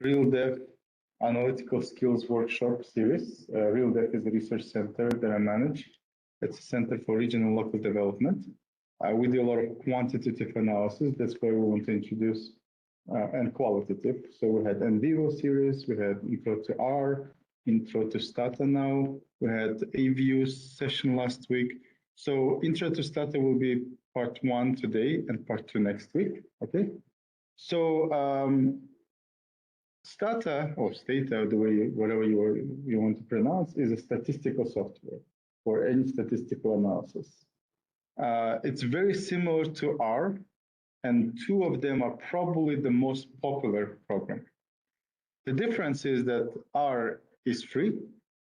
Real Dev Analytical Skills Workshop series. Real Dev is a research center that I manage. It's a center for regional and local development. We do a lot of quantitative analysis. That's why we want to introduce and qualitative. So we had NVivo series, we had Intro to R, Intro to Stata now, we had AView session last week. So Intro to Stata will be part one today and part two next week. Okay. So Stata or Stata, the way whatever you want to pronounce, is a statistical software for any statistical analysis. It's very similar to R, and two of them are probably the most popular program. The difference is that R is free.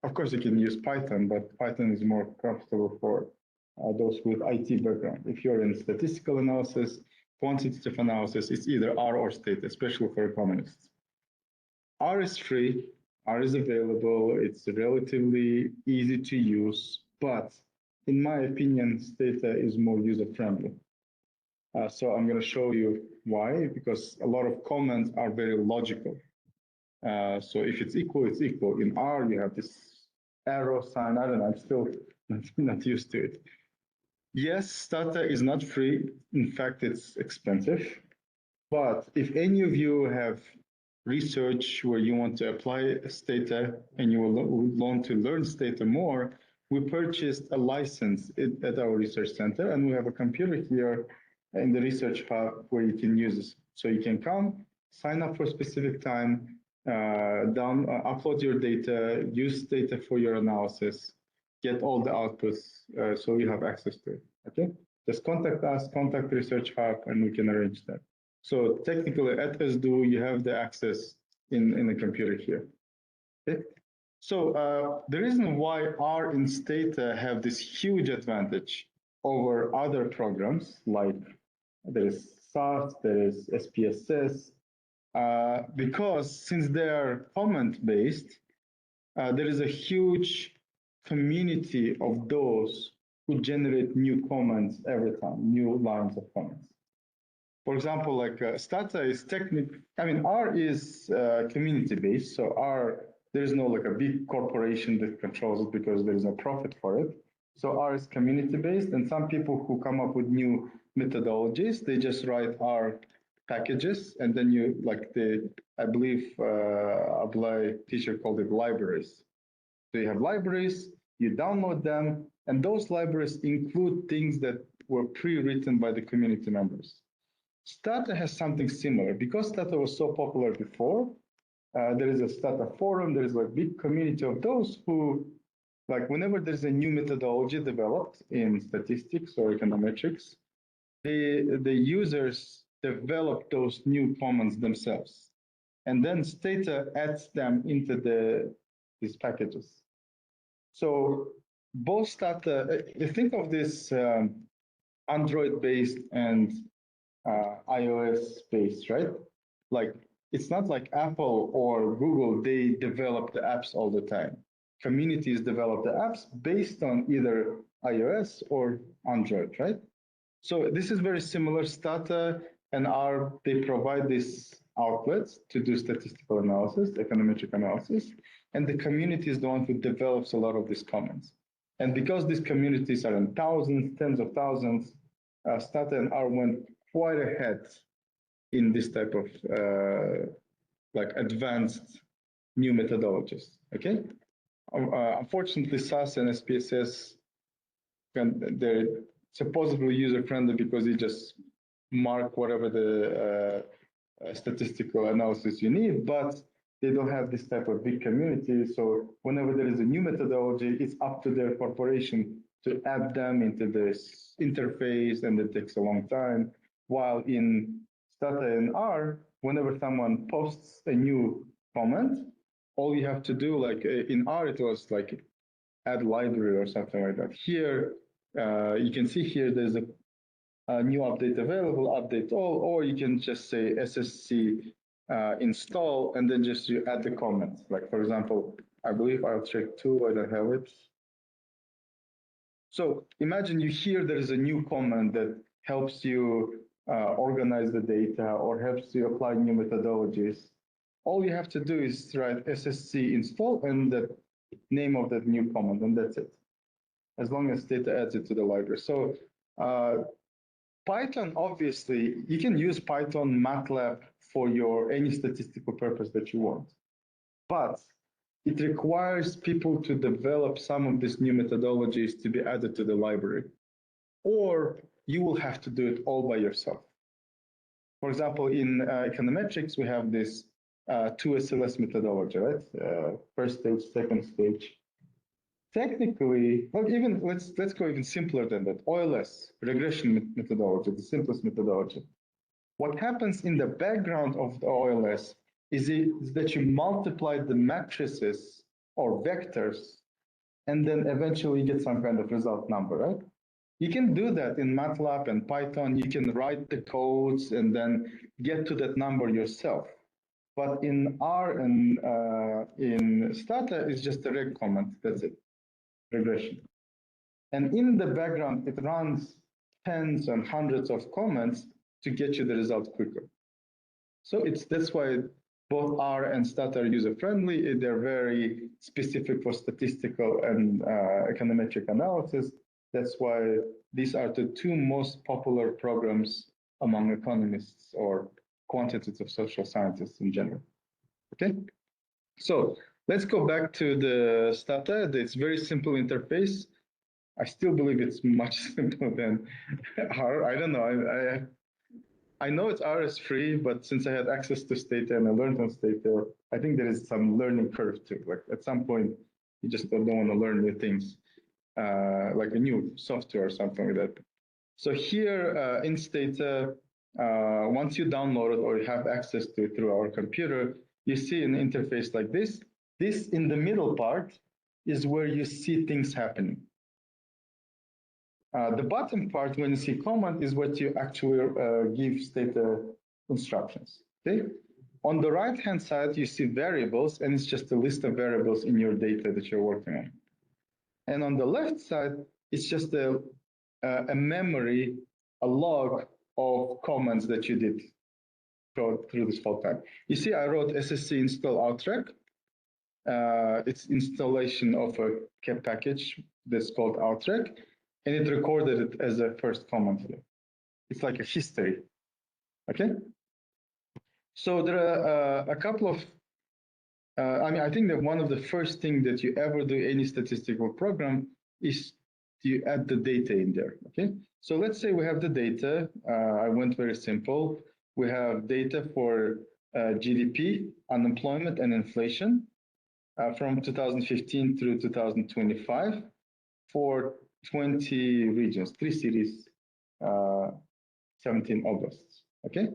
Of course, you can use Python, but Python is more comfortable for those with IT background. If you're in statistical analysis, quantitative analysis, it's either R or Stata, especially for economists. R is free, R is available, it's relatively easy to use, but in my opinion, Stata is more user-friendly. So I'm going to show you why, because a lot of comments are very logical. So if it's equal, it's equal. In R, you have this arrow sign. I don't know, I'm still not used to it. Yes, Stata is not free. In fact, it's expensive. But if any of you have research where you want to apply Stata and you want to learn Stata more, we purchased a license at our research center, and we have a computer here in the research hub where you can use this. So you can come, sign up for a specific time, upload your data, use data for your analysis, get all the outputs so you have access to it. Okay, just contact us, contact Research Hub, and we can arrange that. So technically, at SDO, you have the access in the computer here. Okay. So the reason why R and Stata have this huge advantage over other programs, like there is SAS, there is SPSS, because since they are comment-based, there is a huge community of those who generate new comments every time, new lines of comments. For example, like Stata is R is community-based, so R, there is no like a big corporation that controls it because there is no profit for it. So R is community-based, and some people who come up with new methodologies, they just write R packages, and then you I believe Ablai teacher called it libraries. So you have libraries, you download them, and those libraries include things that were pre-written by the community members. Stata has something similar. Because Stata was so popular before, there is a Stata forum, there is a big community of those who, like whenever there's a new methodology developed in statistics or econometrics, the users develop those new comments themselves. And then Stata adds them into these packages. So both Stata, you think of this Android-based and iOS-based, right? Like, it's not like Apple or Google, they develop the apps all the time. Communities develop the apps based on either iOS or Android, right? So this is very similar. Stata and R, they provide these outlets to do statistical analysis, econometric analysis, and the community is the one who develops a lot of these comments. And because these communities are in thousands, tens of thousands, Stata and R went quite ahead in this type of advanced new methodologies. Okay, unfortunately, SAS and SPSS they're supposedly user-friendly because you just mark whatever the statistical analysis you need, but they don't have this type of big community. So whenever there is a new methodology, it's up to their corporation to add them into this interface, and it takes a long time. While in Stata and R, whenever someone posts a new comment, all you have to do, like in R, it was like add library or something like that. Here, you can see here there's a new update available, update all, or you can just say SSC install, and then just you add the comments. Like for example, I believe I'll check too, I don't have it. So imagine you hear there is a new comment that helps you organize the data or helps you apply new methodologies. all you have to do is write ssc install and the name of that new command, and that's it. As long as Stata adds it to the library. So Python, obviously, you can use Python, MATLAB for your any statistical purpose that you want. But it requires people to develop some of these new methodologies to be added to the library. Or you will have to do it all by yourself. For example, in econometrics, we have this 2SLS methodology, right? First stage, second stage. Technically, well, even let's go even simpler than that. OLS, regression methodology, the simplest methodology. What happens in the background of the OLS is that you multiply the matrices or vectors, and then eventually you get some kind of result number, right? You can do that in MATLAB and Python. You can write the codes and then get to that number yourself. But in R and in Stata, it's just a reg comment. That's it, regression. And in the background, it runs tens and hundreds of comments to get you the result quicker. So that's why both R and Stata are user-friendly. They're very specific for statistical and econometric analysis. That's why these are the two most popular programs among economists or quantitative social scientists in general. Okay, so let's go back to the Stata. It's very simple interface. I still believe it's much simpler than R. I don't know. I know it's R is free, but since I had access to Stata and I learned on Stata, I think there is some learning curve too. Like at some point, you just don't want to learn new things, like a new software or something like that. So here in Stata, once you download it or you have access to it through our computer, you see an interface like this. This in the middle part is where you see things happening. The bottom part, when you see command, is what you actually give Stata instructions. Okay. On the right-hand side, you see variables, and it's just a list of variables in your data that you're working on. And on the left side, it's just a memory, a log of commands that you did through this whole time. You see, I wrote ssc install outrack. It's installation of a cap package that's called outrack, and it recorded it as a first command here. It's like a history. Okay. So there are a couple of. I mean, I think that one of the first things that you ever do any statistical program is you add the data in there. Okay. So let's say we have the data. I went very simple. We have data for GDP, unemployment, and inflation from 2015 through 2025 for 20 regions, 3 cities, 17 oblasts. Okay,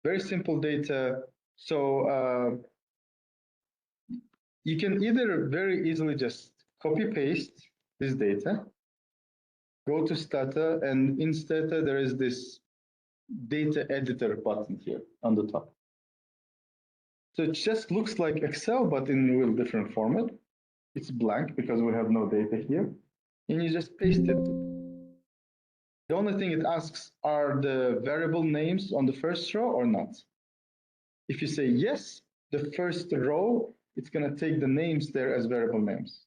very simple data. So you can either very easily just copy paste this data, go to Stata, and in Stata there is this data editor button here on the top. So it just looks like Excel, but in a real different format. It's blank because we have no data here. And you just paste it. The only thing it asks are the variable names on the first row or not. If you say yes, the first row, it's going to take the names there as variable names.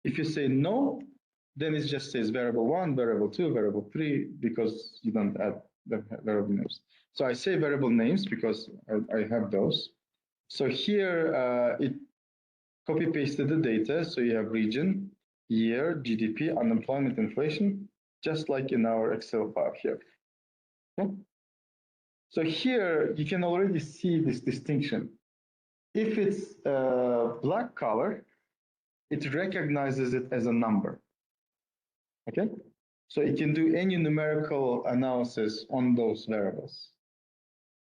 If you say no, then it just says variable 1, variable 2, variable 3, because you don't add the variable names. So I say variable names because I have those. So here it copy pasted the data. So you have region, year, GDP, unemployment, inflation, just like in our Excel file here. Okay? So here you can already see this distinction. If it's black color, it recognizes it as a number. Okay? So it can do any numerical analysis on those variables.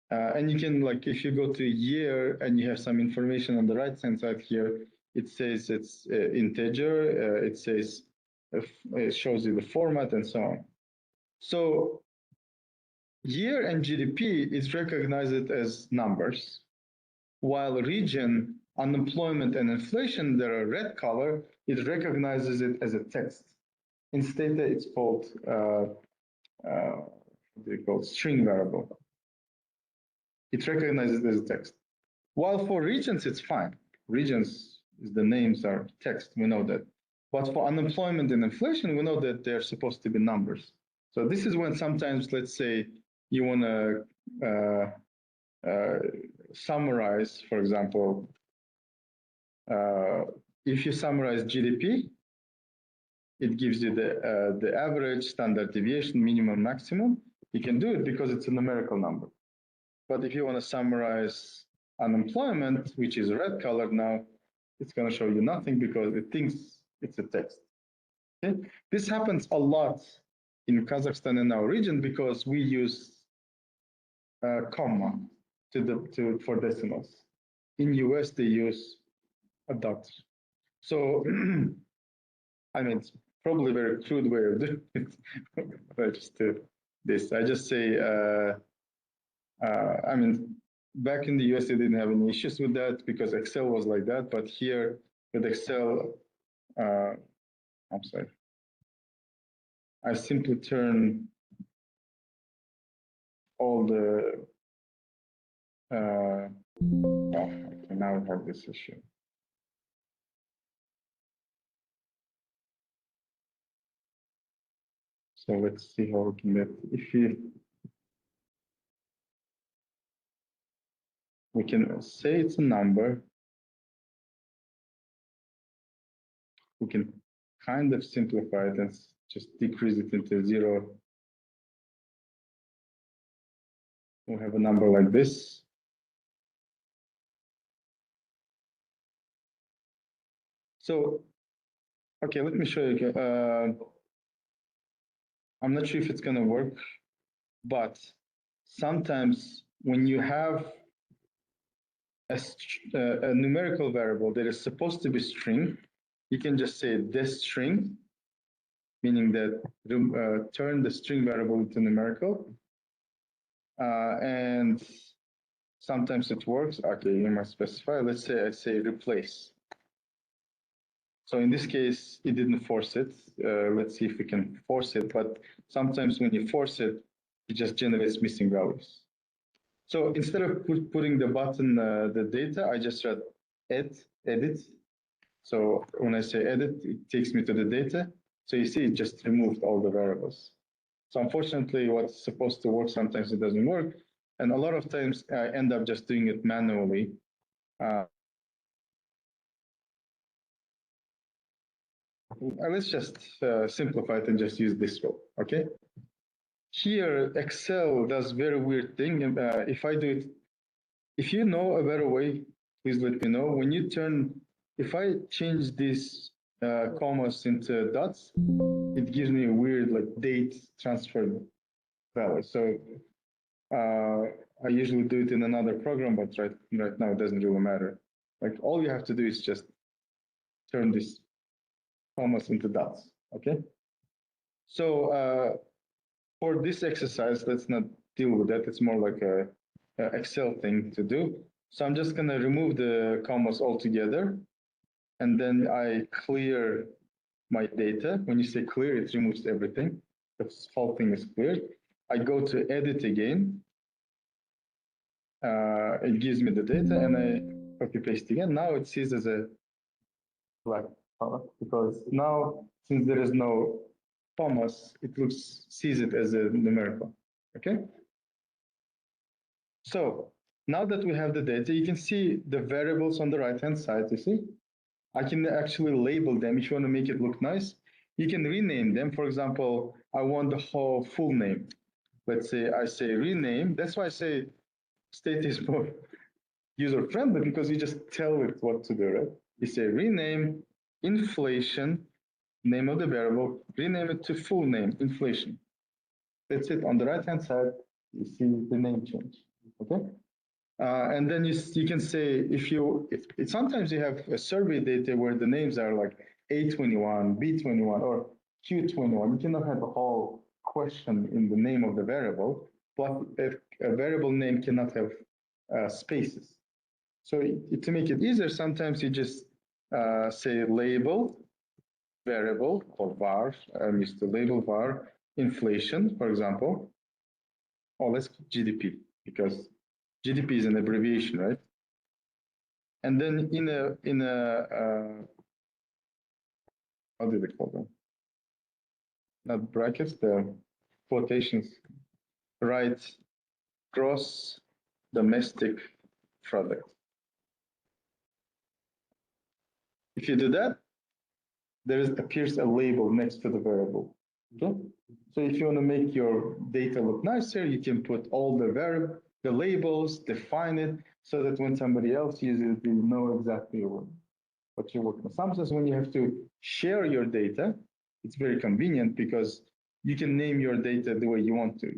And you can, like, if you go to year and you have some information on the right-hand side here, it says it's integer, it says, it shows you the format and so on. So year and GDP is recognized as numbers, while region, unemployment, and inflation, that are red color, it recognizes it as a text. In Stata, it's called, what do you call it? String variable. It recognizes it as a text. While for regions, it's fine. Regions, the names are text, we know that. But for unemployment and inflation, we know that they're supposed to be numbers. So this is when sometimes, let's say, you want to summarize, for example, if you summarize GDP, it gives you the average, standard deviation, minimum, maximum. You can do it because it's a numerical number. But if you want to summarize unemployment, which is red colored now, it's going to show you nothing because it thinks it's a text. Okay? This happens a lot in Kazakhstan and our region because we use comma for decimals. In US, they use a dot. So, I mean, it's probably a very crude way of doing it. I just do this. I just say, I mean, back in the US, they didn't have any issues with that because Excel was like that. But here with Excel, I'm sorry. I simply turn all the, oh, okay, now I have this issue. So let's see how we can get, if we can say it's a number, we can kind of simplify it and just decrease it into 0. We'll have a number like this. So, okay, let me show you. I'm not sure if it's going to work, but sometimes when you have a numerical variable that is supposed to be string, you can just say this string, meaning that turn the string variable into numerical. And sometimes it works. Okay, you must specify. Let's say I say replace. So in this case, it didn't force it. Let's see if we can force it. But sometimes when you force it, it just generates missing values. So instead of putting the button, the data, I just write edit. So when I say edit, it takes me to the data. So you see, it just removed all the variables. So unfortunately, what's supposed to work, sometimes it doesn't work. And a lot of times I end up just doing it manually. Let's just simplify it and just use this row, okay? Here, Excel does very weird thing. If I do it, if you know a better way, please let me know. When you turn, if I change these commas into dots, it gives me a weird like date transfer value. So I usually do it in another program, but right now it doesn't really matter. Like all you have to do is just turn this commas into dots, okay? So for this exercise, let's not deal with that. It's more like a Excel thing to do. So I'm just gonna remove the commas altogether, and then I clear my data. When you say clear, it removes everything. The whole thing is cleared. I go to edit again. It gives me the data, and I copy paste again. Now it sees as a black color because now since there is no commas, it sees it as a numerical. Okay. So now that we have the data, you can see the variables on the right-hand side, you see? I can actually label them. If you want to make it look nice, you can rename them. For example, I want the whole full name. Let's say I say rename. That's why I say Stata is more user-friendly because you just tell it what to do, right? You say rename inflation, name of the variable, rename it to full name, inflation. That's it. On the right-hand side, you see the name change, okay? And then you can say sometimes you have a survey data where the names are like A21, B21, or Q21. You cannot have a whole question in the name of the variable, but a variable name cannot have spaces. So to make it easier, sometimes you just say label variable or var. I'm used to label var inflation, for example. Or let's GDP because GDP is an abbreviation, right? And then in a how do they call them? Not brackets, the quotations, write gross domestic product. If you do that, there appears a label next to the variable. Okay? So if you want to make your data look nicer, you can put all the labels, define it, so that when somebody else uses it, you know exactly what you're working on. Sometimes when you have to share your data, it's very convenient because you can name your data the way you want to.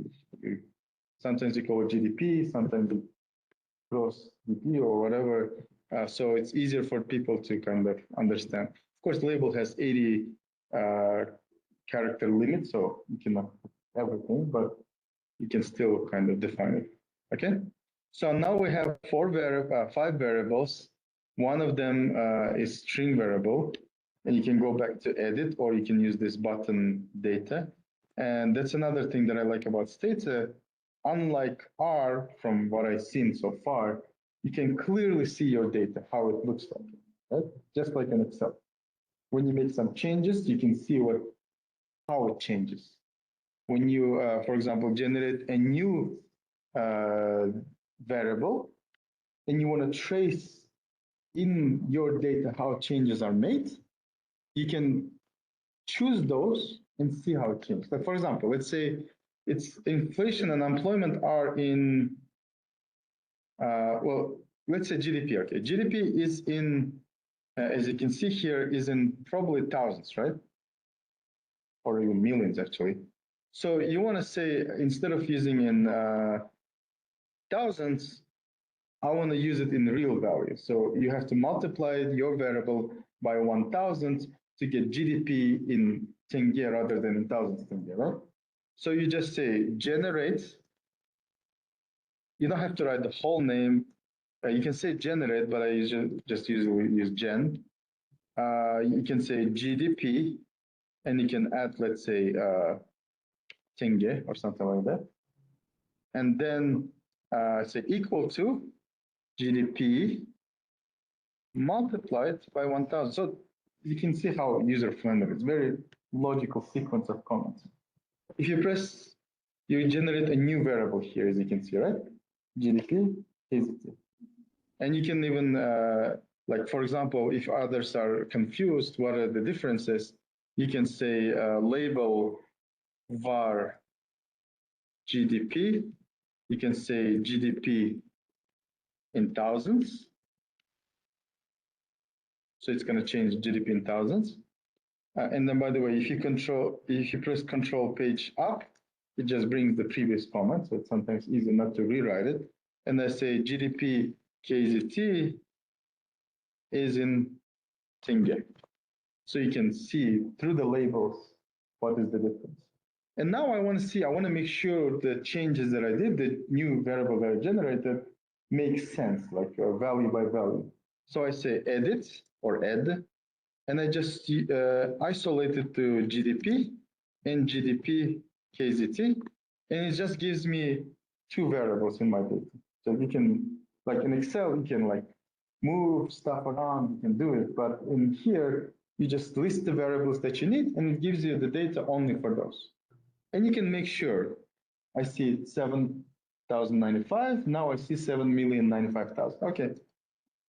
Sometimes you call it GDP, sometimes you gross DP or whatever. So it's easier for people to kind of understand. Of course, label has 80 character limit, so you cannot put everything, but you can still kind of define it. Okay. So now we have 5 variables. One of them is string variable, and you can go back to edit, or you can use this button data. And that's another thing that I like about Stata. Unlike R, from what I've seen so far, you can clearly see your data, how it looks like, right? Just like in Excel. When you make some changes, you can see how it changes. When you, for example, generate a new variable, and you want to trace in your data how changes are made, you can choose those and see how it changes. Like, for example, let's say it's inflation and unemployment are in, well, let's say GDP. Okay, GDP is in, as you can see here, is in probably thousands, right? Or even millions, actually. So you want to say, instead of using in thousands, I want to use it in real value. So you have to multiply your variable by 1,000 to get GDP in tenge rather than in thousands tenge, right? So you just say generate. You don't have to write the whole name. You can say generate, but I just usually use gen. You can say GDP, and you can add, let's say, tenge or something like that. And then say equal to GDP multiplied by 1,000. So you can see how user-friendly. It's very logical sequence of comments. If you press, you generate a new variable here, as you can see, right? GDP, KZT. And you can even, like, for example, if others are confused, what are the differences? You can say label var GDP. You can say GDP in thousands. So it's going to change GDP in thousands. And then, by the way, if you press Control page up, it just brings the previous comment. So it's sometimes easy not to rewrite it. And I say GDP KZT is in tenge. So you can see through the labels what is the difference. And now I want to make sure the changes that I did, the new variable that I generated, makes sense, like value by value. So I say edit or add, and I just isolate it to GDP and GDP KZT, and it just gives me 2 variables in my data. So you can, like in Excel, you can like move stuff around, you can do it, but in here, you just list the variables that you need, and it gives you the data only for those. And you can make sure, I see 7,095, now I see 7,095,000. Okay,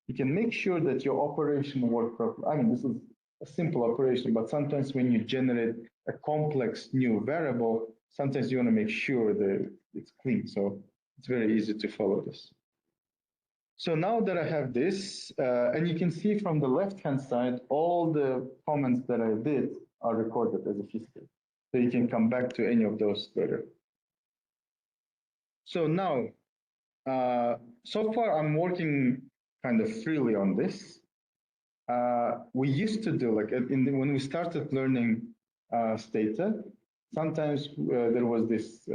you can make sure that your operation works properly. I mean, this is a simple operation, but sometimes when you generate a complex new variable, sometimes you want to make sure that it's clean. So it's very easy to follow this. So now that I have this, and you can see from the left-hand side, all the comments that I did are recorded as a history. So you can come back to any of those later. So now, so far I'm working kind of freely on this. We used to do, like when we started learning Stata, sometimes there was this,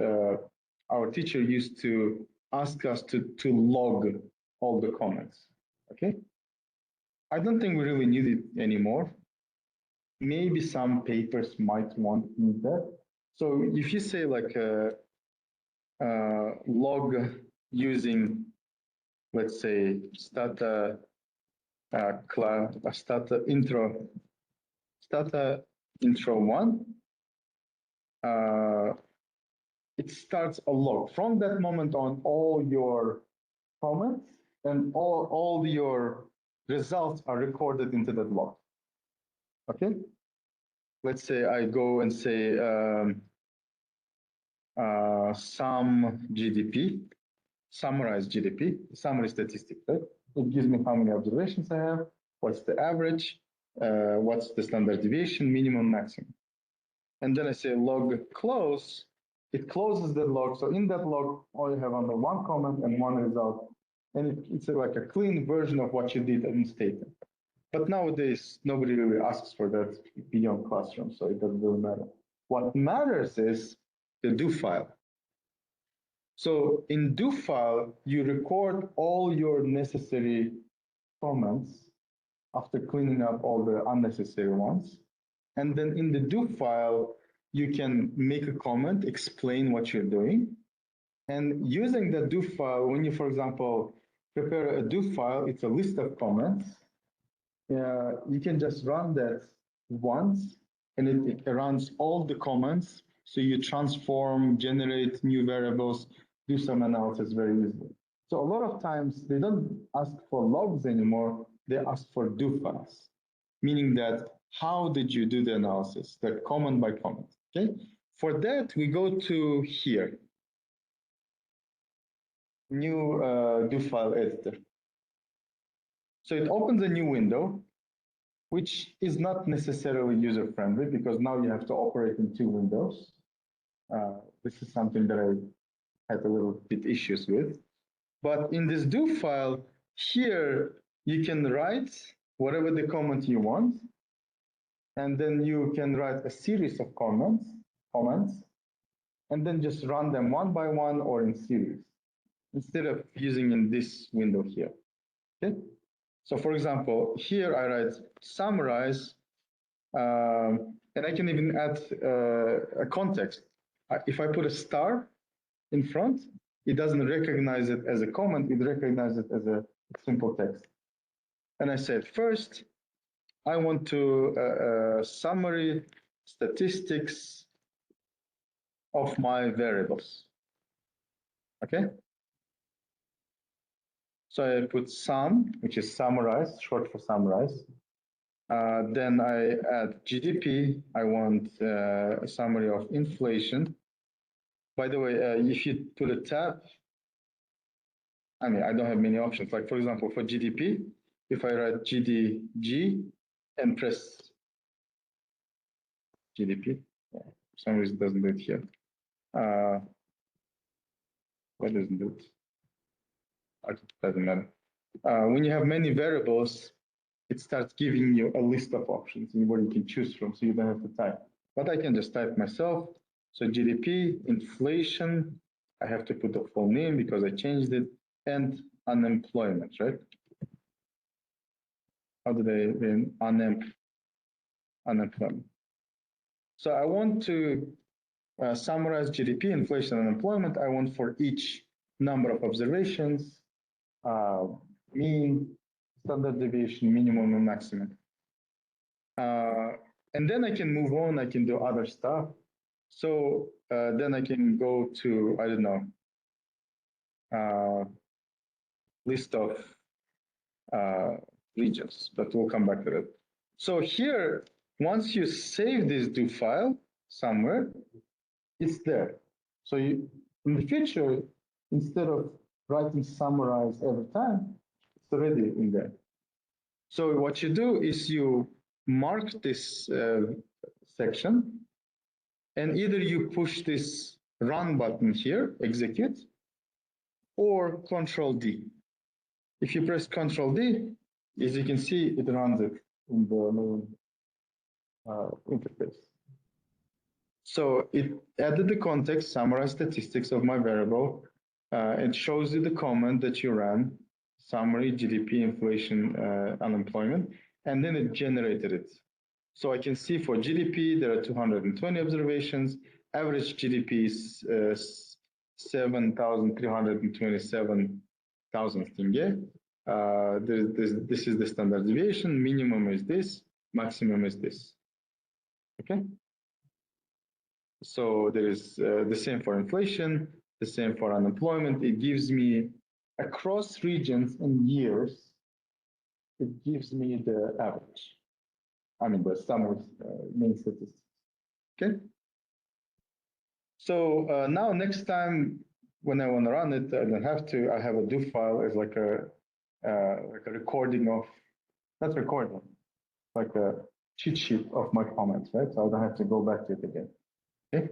our teacher used to ask us to log all the comments, okay? I don't think we really need it anymore. Maybe some papers might need that. So if you say like log using, let's say, Stata Stata intro 1. It starts a log. From that moment on, all your comments and all your results are recorded into that log. Okay? Let's say I go and say sum GDP, summarize GDP, summary statistic, right? It gives me how many observations I have, what's the average, what's the standard deviation, minimum, maximum. And then I say log close, it closes the log. So in that log, all you have under one comment and one result. And it's like a clean version of what you did in Stata. But nowadays, nobody really asks for that beyond classroom, so it doesn't really matter. What matters is the do file. So in do file, you record all your necessary comments after cleaning up all the unnecessary ones. And then in the do file, you can make a comment, explain what you're doing. And using the do file, when you, for example, prepare a do file, it's a list of comments. You can just run that once, and it runs all the comments. So you transform, generate new variables, do some analysis very easily. So a lot of times they don't ask for logs anymore, they ask for do files, meaning that how did you do the analysis, the comment by comment, okay? For that, we go to here, new do file editor. So it opens a new window, which is not necessarily user-friendly because now you have to operate in two windows. This is something that I had a little bit issues with. But in this do file, here you can write whatever the comment you want, and then you can write a series of comments, and then just run them one by one or in series, instead of using in this window here, okay? So for example, here I write summarize, and I can even add a context. If I put a star in front, it doesn't recognize it as a comment, it recognizes it as a simple text. And I said, first, I want to summary statistics of my variables, okay? So I put sum, which is summarize, short for summarize. Then I add GDP. I want a summary of inflation. By the way, if you put a tab, I mean, I don't have many options. Like for example, for GDP, if I write GDG and press GDP, for some reason it doesn't do it here. Why doesn't do it? It doesn't matter. When you have many variables, it starts giving you a list of options where you can choose from, so you don't have to type. But I can just type myself. So GDP, inflation, I have to put the full name because I changed it, and unemployment, right? How did I mean unemployment? So I want to summarize GDP, inflation, and unemployment. I want for each number of observations, mean, standard deviation, minimum, and maximum. And then I can move on, I can do other stuff. So then I can go to, I don't know, list of regions, but we'll come back to that. So here, once you save this do file somewhere, it's there. So you, in the future, instead of writing summarize every time, it's already in there. So what you do is you mark this section, and either you push this run button here, execute, or Control D. If you press Control D, as you can see, it runs it in the main interface. So it added the context, summarize statistics of my variable. It shows you the comment that you ran, summary, GDP, inflation, unemployment, and then it generated it. So I can see for GDP, there are 220 observations. Average GDP is 7,327,000 tenge. This is the standard deviation. Minimum is this, maximum is this. Okay. So there is the same for inflation, the same for unemployment. It gives me across regions and years. It gives me the average. I mean the sum of mean statistics. Okay. So now next time when I want to run it, I don't have to. I have a do file as like a recording of, not recording, like a cheat sheet of my comments, right? So I don't have to go back to it again. Okay.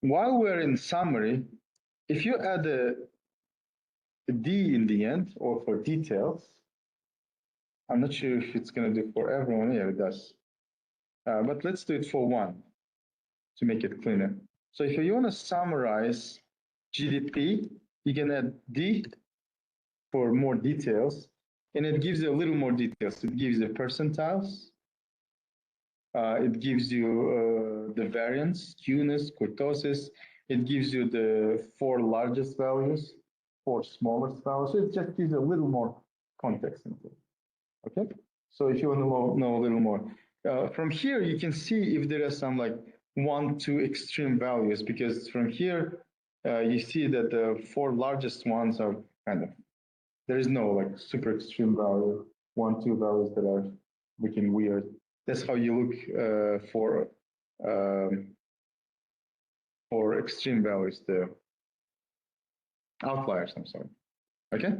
While we're in summary, if you add a D in the end or for details, I'm not sure if it's going to do for everyone. Yeah, it does. But let's do it for one to make it cleaner. So if you want to summarize GDP, you can add D for more details, and it gives you a little more details. It gives you percentiles. It gives you the variance, skewness, kurtosis. It gives you the 4 largest values, 4 smallest values. So it just gives you a little more context into it. Okay, so if you want to know a little more, from here you can see if there are some like 1, 2 extreme values, because from here you see that the 4 largest ones are kind of, there is no like super extreme value, 1, 2 values that are looking weird. That's how you look for extreme values, the outliers. I'm sorry. Okay.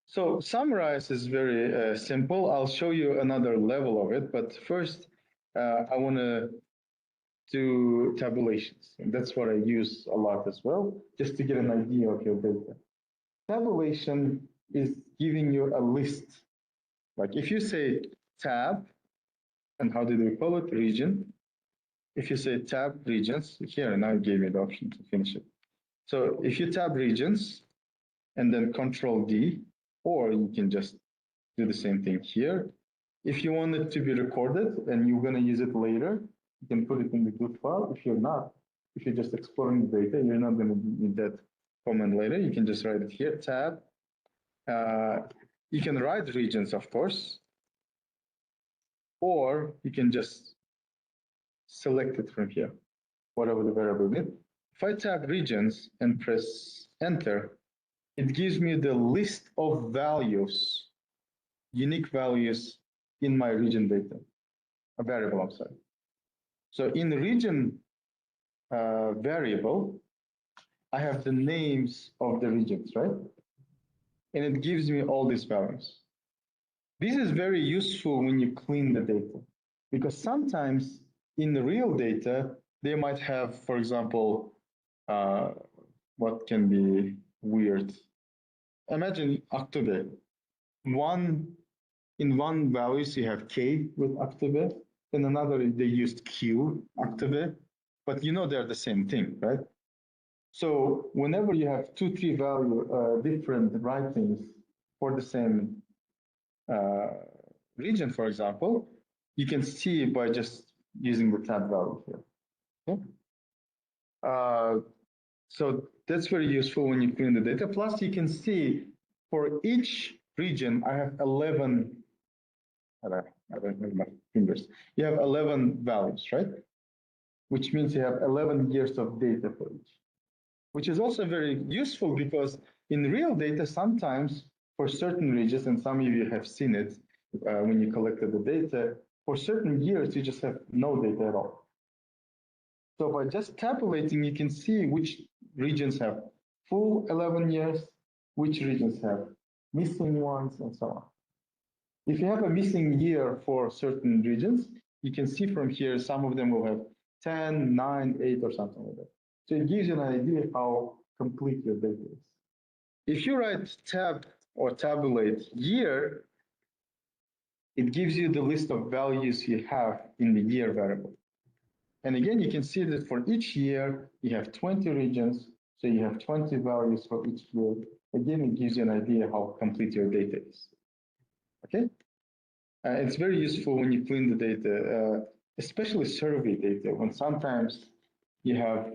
So summarize is very simple. I'll show you another level of it, but first I want to do tabulations. And that's what I use a lot as well, just to get an idea of your data. Tabulation is giving you a list. Like if you say tab, and how did we call it? Region. If you say tab regions, here now it gave me the option to finish it. So if you tab regions and then Control D, or you can just do the same thing here. If you want it to be recorded and you're going to use it later, you can put it in the good file. If you're not, if you're just exploring the data, you're not going to need that command later. You can just write it here, tab. You can write regions, of course, or you can just select it from here, whatever the variable is. If I tab regions and press enter, it gives me the list of values, unique values in my region data, a variable, I'm sorry. So in the region variable, I have the names of the regions, right? And it gives me all these values. This is very useful when you clean the data, because sometimes in the real data, they might have, for example, what can be weird. Imagine October. In one values, you have K with October, and another they used Q, October, but you know they're the same thing, right? So whenever you have 2, 3 value different writings for the same region, for example, you can see by just using the tab value here. Okay? So that's very useful when you clean the data. Plus, you can see for each region, I have 11. I don't have my fingers. You have 11 values, right? Which means you have 11 years of data for each, which is also very useful because in real data, sometimes for certain regions, and some of you have seen it when you collected the data, for certain years, you just have no data at all. So by just tabulating, you can see which regions have full 11 years, which regions have missing ones, and so on. If you have a missing year for certain regions, you can see from here, some of them will have 10, 9, 8, or something like that. So it gives you an idea how complete your data is. If you write tab or tabulate year, it gives you the list of values you have in the year variable. And again, you can see that for each year, you have 20 regions, so you have 20 values for each year. Again, it gives you an idea how complete your data is. Okay? It's very useful when you clean the data, especially survey data, when sometimes you have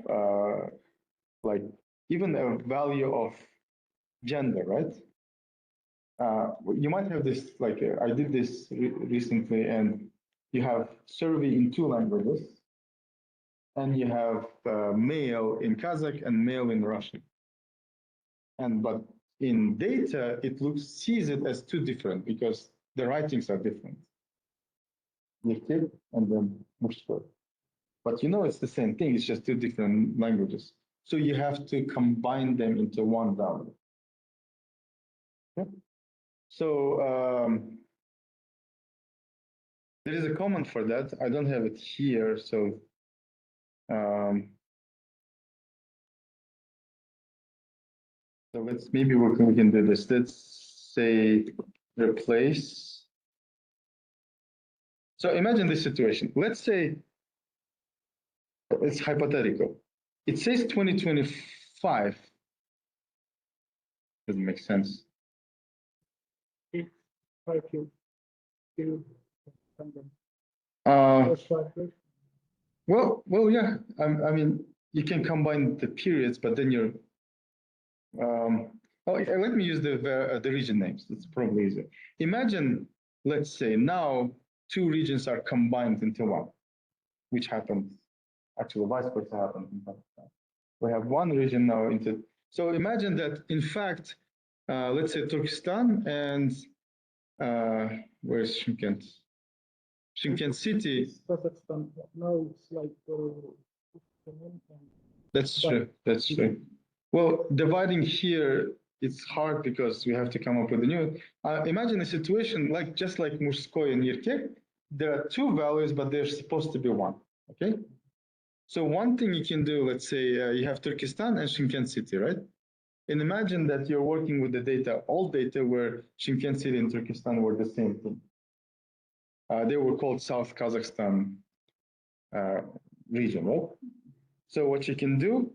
like even a value of gender, right? You might have this, like I did this recently, and you have survey in two languages, and you have male in Kazakh and male in Russian. But in data, it sees it as two different because the writings are different. Yektiv and then Mushko. But you know it's the same thing, it's just two different languages. So you have to combine them into one value. Okay? So there is a comment for that. I don't have it here, so so maybe we can do this. Let's say replace. So imagine this situation. Let's say it's hypothetical. It says 2025. Doesn't make sense. Well, yeah. I mean, you can combine the periods, but then you're. Let me use the region names. That's probably easier. Imagine, let's say now two regions are combined into one, which happened. Actually, vice versa happened in Pakistan. We have one region now into. So imagine that, in fact, let's say Turkestan and where's Shymkent? Shymkent city. Kazakhstan. Now it's like. That's true. That's true. Well, dividing here, it's hard because we have to come up with a new. Imagine a situation like just like Murskoy and Yirkek. There are two values, but they're supposed to be one. Okay. So one thing you can do, let's say you have Turkestan and Shymkent city, right? And imagine that you're working with the data, all data where Shymkent city and Turkestan were the same thing. They were called South Kazakhstan region, right? So what you can do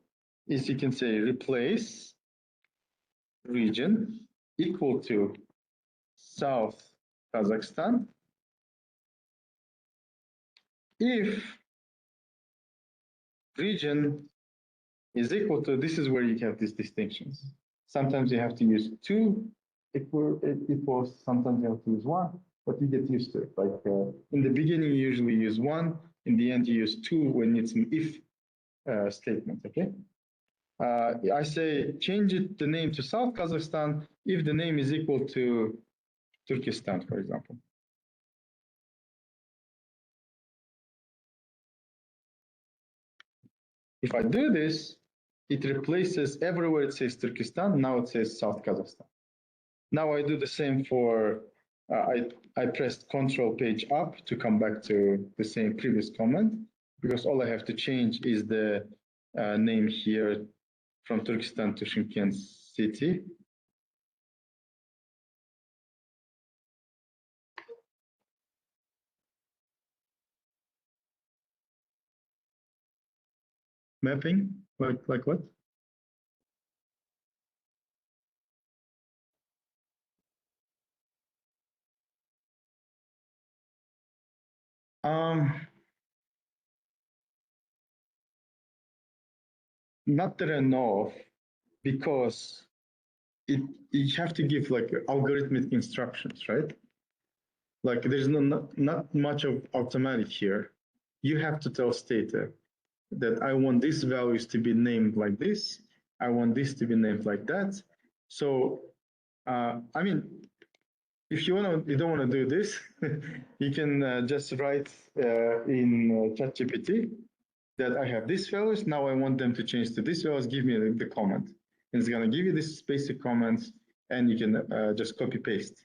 is you can say replace region equal to South Kazakhstan if region is equal to, this is where you have these distinctions. Sometimes you have to use two equals, sometimes you have to use one, but you get used to it. Like in the beginning, you usually use one, in the end, you use two when it's an if statement, okay? I say change the name to South Kazakhstan if the name is equal to Turkestan, for example. If I do this, it replaces everywhere it says Turkestan, now it says South Kazakhstan. Now I do the same for, I pressed Control page up to come back to the same previous comment, because all I have to change is the name here from Turkestan to Shymkent city. Mapping, like what? Not that I know of, because you have to give like algorithmic instructions, right? Like there's not much of automatic here. You have to tell Stata that I want these values to be named like this. I want this to be named like that. So, I mean, if you don't want to do this, you can just write in ChatGPT that I have these values. Now I want them to change to these values. Give me the comment. And it's going to give you this basic comments, and you can just copy paste.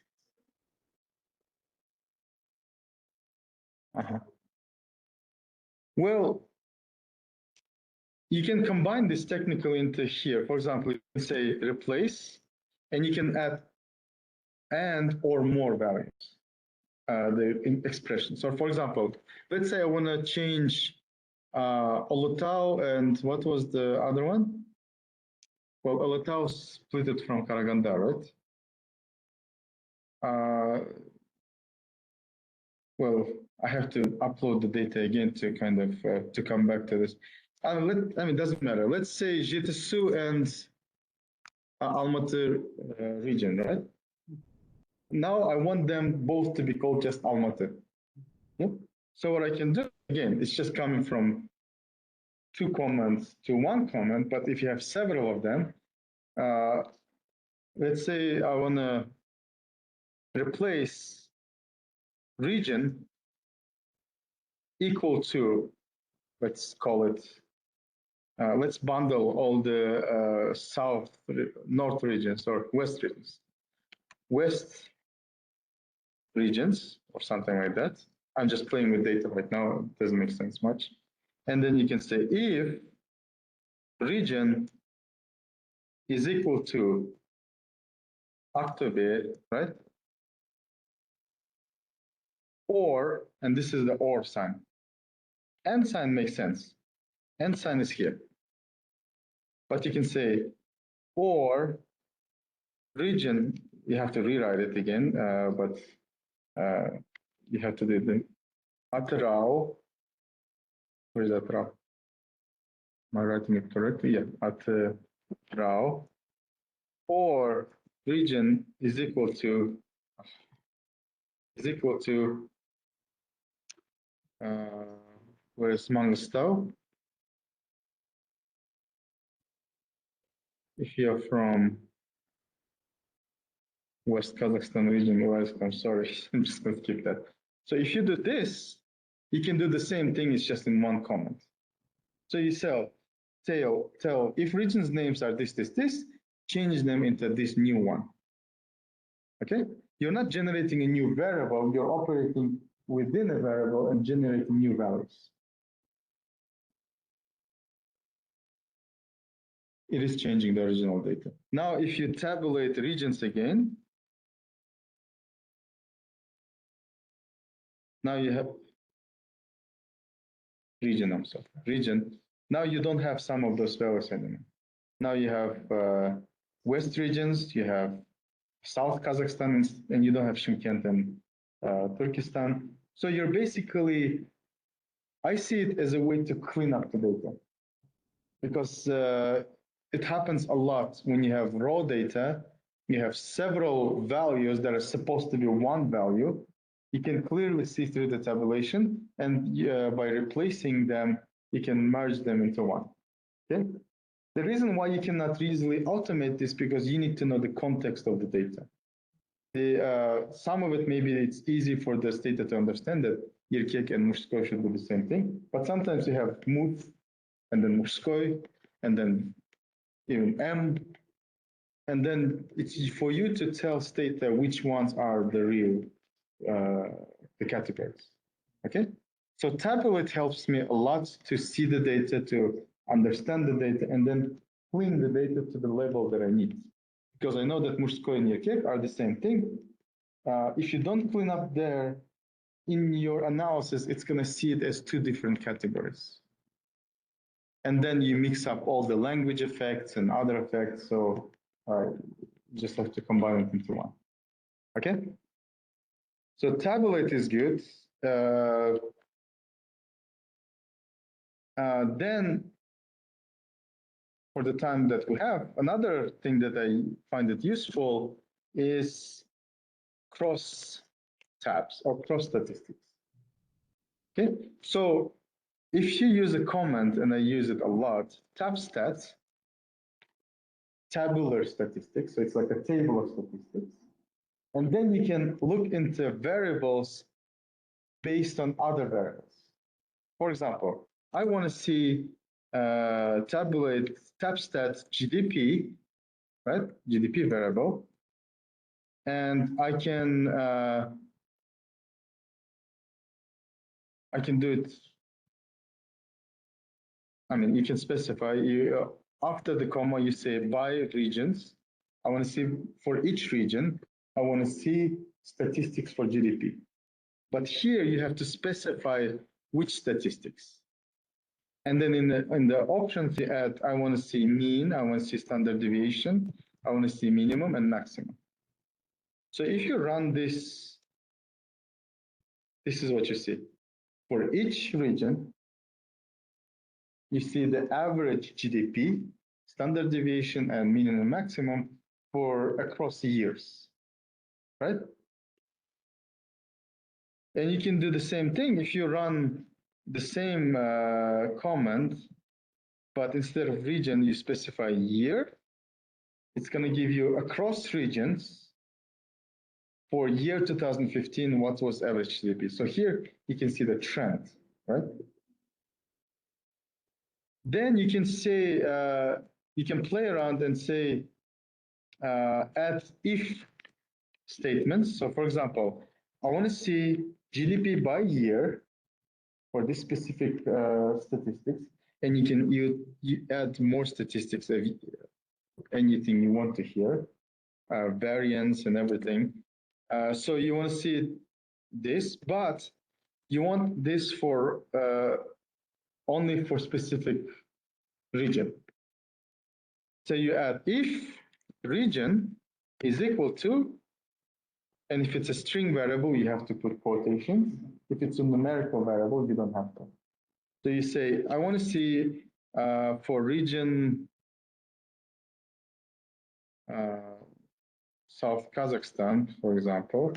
Well, you can combine this technically into here. For example, you can say replace, and you can add and or more values, the expression. So for example, let's say I want to change Olutau and what was the other one? Well, Olutau split it from Karaganda, right? Well, I have to upload the data again to kind of to come back to this. I mean, it doesn't matter. Let's say Jitasu and Almaty region, right? Now I want them both to be called just Almaty. Yep. So what I can do, again, it's just coming from 2 comments to 1 comment, but if you have several of them, let's say I want to replace region equal to, let's call it, let's bundle all the north regions or west regions. West regions or something like that. I'm just playing with data right now. It doesn't make sense much. And then you can say if region is equal to Aktobe, right? Or, and this is the or sign. And sign makes sense. And sign is here. But you can say or region, you have to rewrite it again, but you have to do the Atrao. Where is Atrao? Am I writing it correctly? Yeah, Atrao. Or region is equal to where's Mangostau? If you're from West Kazakhstan region, I'm sorry, I'm just going to keep that. So if you do this, you can do the same thing, it's just in 1 comment. So you tell if regions names are this, change them into this new one. Okay? You're not generating a new variable, you're operating within a variable and generating new values. It is changing the original data. Now, if you tabulate regions again, now you have region, I'm sorry, region. Now you don't have some of those values anymore. Now you have West regions, you have South Kazakhstan, and you don't have Shymkent and Turkestan. So you're basically, I see it as a way to clean up the data. Because it happens a lot when you have raw data, you have several values that are supposed to be 1 value. You can clearly see through the tabulation, and by replacing them, you can merge them into 1. Okay? The reason why you cannot easily automate this because you need to know the context of the data. Some of it, maybe it's easy for this data to understand that Yerkek and Murskoy should do the same thing, but sometimes you have Mut and then Murskoy, and then even M, and then it's for you to tell Stata which ones are the real, the categories, okay? So tabulate helps me a lot to see the data, to understand the data, and then clean the data to the level that I need. Because I know that Murskoy and Yerkek are the same thing. If you don't clean up there, in your analysis, it's gonna see it as 2 different categories. And then you mix up all the language effects and other effects, so just have to combine it into 1, okay? So tabulate is good. Then, for the time that we have, another thing that I find it useful is cross tabs or cross statistics. Okay, so if you use a comment, and I use it a lot, tab stats, tabular statistics, so it's like a table of statistics, and then you can look into variables based on other variables. For example, I want to see tabulate tab stats GDP, right? GDP variable, and I can do it. I mean, you can specify after the comma, you say by regions. I want to see for each region, I want to see statistics for GDP. But here you have to specify which statistics. And then in the options you add, I want to see mean, I want to see standard deviation, I want to see minimum and maximum. So if you run this, this is what you see. For each region, you see the average GDP standard deviation and minimum and maximum for across years, right? And you can do the same thing if you run the same command, but instead of region, you specify year. It's going to give you across regions for year 2015, what was average GDP. So here you can see the trend, right? Then you can say, you can play around and say, add if statements. So for example, I want to see GDP by year for this specific statistics, and you add more statistics, anything you want to hear, variance and everything. So you want to see this, but you want this for only for specific region. So you add if region is equal to, and if it's a string variable, you have to put quotations. If it's a numerical variable, you don't have to. So you say, I want to see for region South Kazakhstan, for example.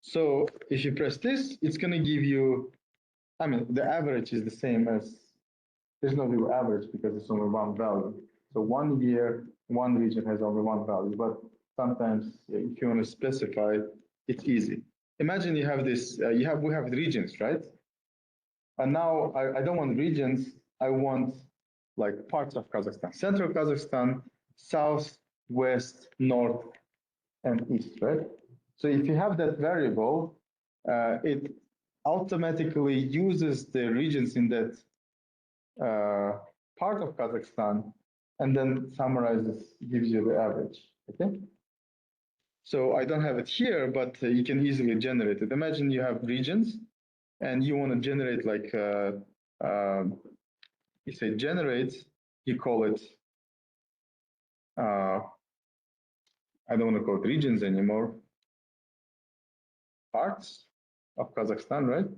So if you press this, it's going to give you, I mean, the average is the same as, there's no real average because it's only one value. So 1 year, one region has only one value, but sometimes if you want to specify, it's easy. Imagine you have this, we have regions, right? And now I don't want regions, I want like parts of Kazakhstan, central Kazakhstan, south, west, north, and east, right? So if you have that variable, it automatically uses the regions in that part of Kazakhstan and then summarizes, gives you the average, okay? So I don't have it here, but you can easily generate it. Imagine you have regions and you want to generate like, you say generate, you call it, I don't want to call it regions anymore, parts of Kazakhstan, right?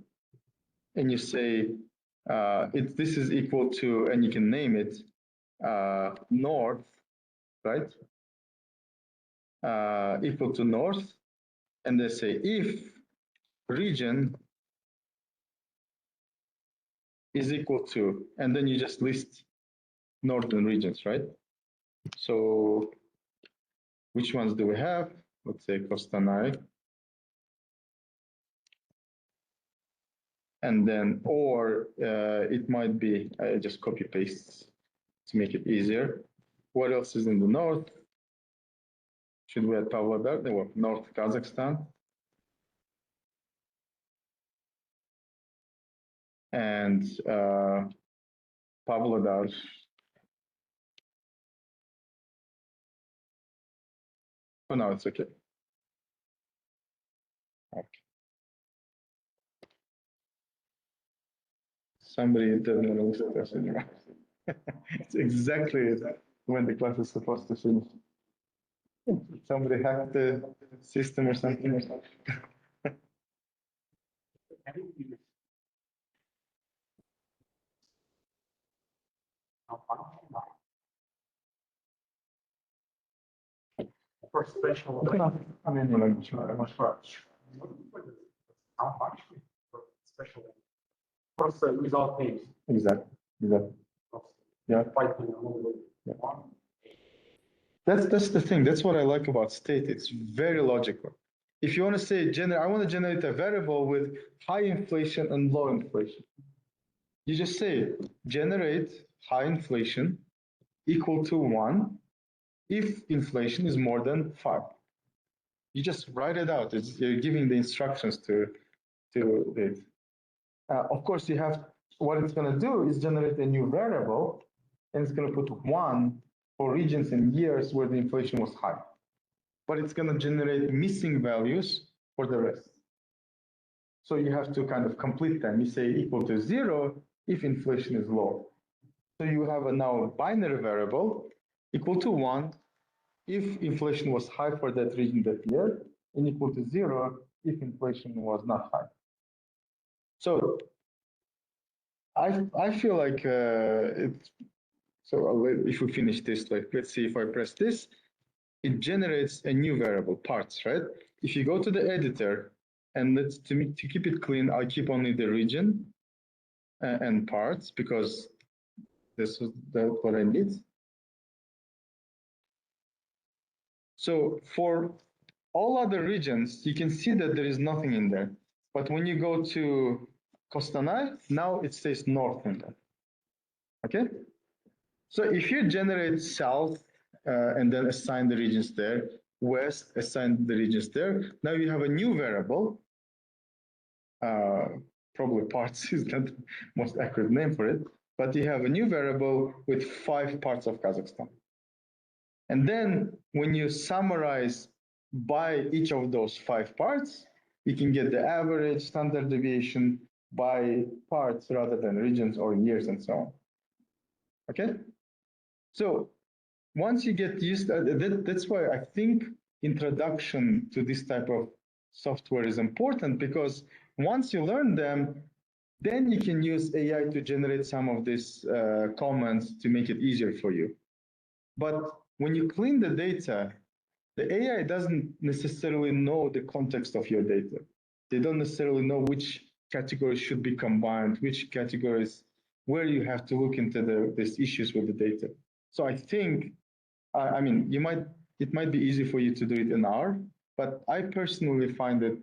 And you say, this is equal to, and you can name it north, right? Equal to north, and they say if region is equal to, and then you just list northern regions, right? So which ones do we have? Let's say Kostanay. And then, or it might be, I just copy paste to make it easier. What else is in the north? Should we add Pavlodar? Well, North Kazakhstan. And Pavlodar. Oh, no, it's okay. Okay. Somebody doesn't want to listen to us anymore. It's exactly when the class is supposed to finish. Somebody hacked the system or something. For special. I mean, language. How much? Special. First, without names. Exactly. Exactly. Yeah. Yeah. That's the thing. That's what I like about state. It's very logical. If you want to say, I want to generate a variable with high inflation and low inflation, you just say generate high inflation equal to 1 if inflation is more than 5. You just write it out. You're giving the instructions to it. Of course, you have what it's going to do is generate a new variable, and it's going to put 1 for regions and years where the inflation was high. But it's going to generate missing values for the rest. So you have to kind of complete them. You say equal to 0 if inflation is low. So you have now a binary variable equal to 1 if inflation was high for that region that year, and equal to 0 if inflation was not high. So I feel like it's so if we finish this, like let's see if I press this, it generates a new variable, parts, right? If you go to the editor and to keep it clean, I'll keep only the region and parts because that's what I need. So for all other regions, you can see that there is nothing in there. But when you go to Kostanay, now it says north in there. Okay? So if you generate south and then assign the regions there, west, assign the regions there, now you have a new variable. Probably parts is not the most accurate name for it, but you have a new variable with 5 parts of Kazakhstan. And then when you summarize by each of those 5 parts, you can get the average standard deviation by parts rather than regions or years and so on. Okay? So once you get used, that's why I think introduction to this type of software is important, because once you learn them, then you can use AI to generate some of these comments to make it easier for you. But when you clean the data, the AI doesn't necessarily know the context of your data. They don't necessarily know which categories should be combined, which categories, where you have to look into these issues with the data. So I think, I mean, it might be easy for you to do it in R, but I personally find it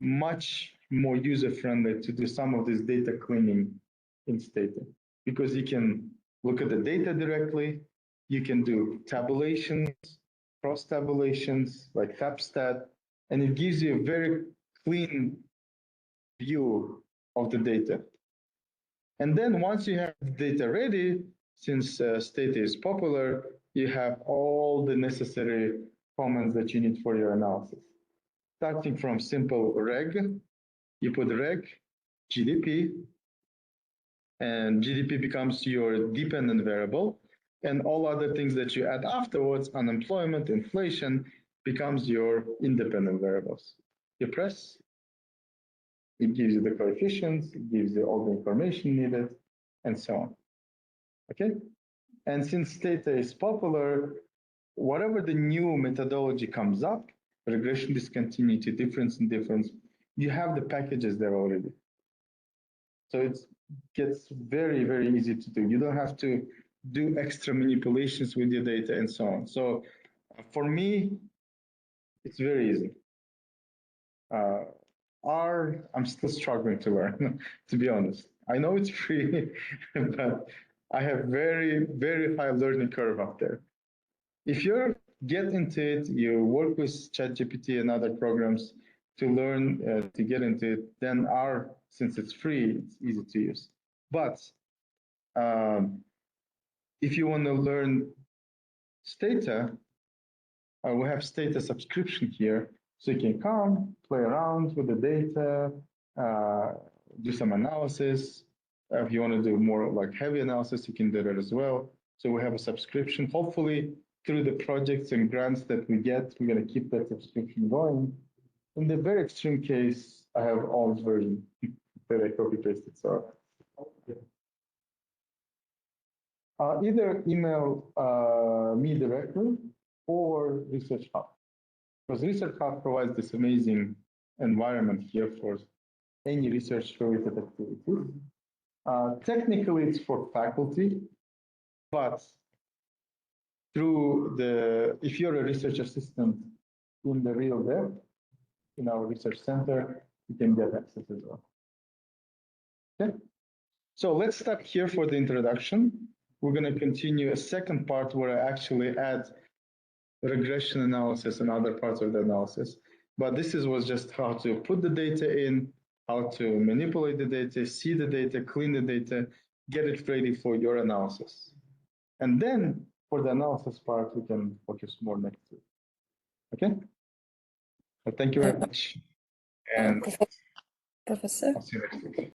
much more user-friendly to do some of this data cleaning in Stata, because you can look at the data directly, you can do tabulations, cross tabulations like FabStat, and it gives you a very clean view of the data. And then once you have the data ready, since Stata is popular, you have all the necessary comments that you need for your analysis. Starting from simple reg, you put reg, GDP, and GDP becomes your dependent variable, and all other things that you add afterwards, unemployment, inflation, becomes your independent variables. You press, it gives you the coefficients, it gives you all the information needed, and so on. Okay? And since Stata is popular, whatever the new methodology comes up, regression discontinuity, difference in difference, you have the packages there already. So it gets very, very easy to do. You don't have to do extra manipulations with your data and so on. So for me, it's very easy. R, I'm still struggling to learn, to be honest. I know it's free, but I have very, very high learning curve up there. If you get into it, you work with ChatGPT and other programs to learn, to get into it, then R, since it's free, it's easy to use. But if you want to learn Stata, we have Stata subscription here. So you can come, play around with the data, do some analysis. If you want to do more like heavy analysis, you can do that as well. So we have a subscription. Hopefully, through the projects and grants that we get, we're going to keep that subscription going. In the very extreme case, I have all version that I copy pasted. So either email me directly or Research Hub, because Research Hub provides this amazing environment here for any research-related activities. Technically, it's for faculty, but if you're a research assistant in the real dev, in our research center, you can get access as well. Okay, so let's stop here for the introduction. We're going to continue a second part where I actually add regression analysis and other parts of the analysis. But this was just how to put the data in, how to manipulate the data, see the data, clean the data, get it ready for your analysis. And then for the analysis part, we can focus more next week. Okay? Well, thank you very much. And Professor? I'll see you next week.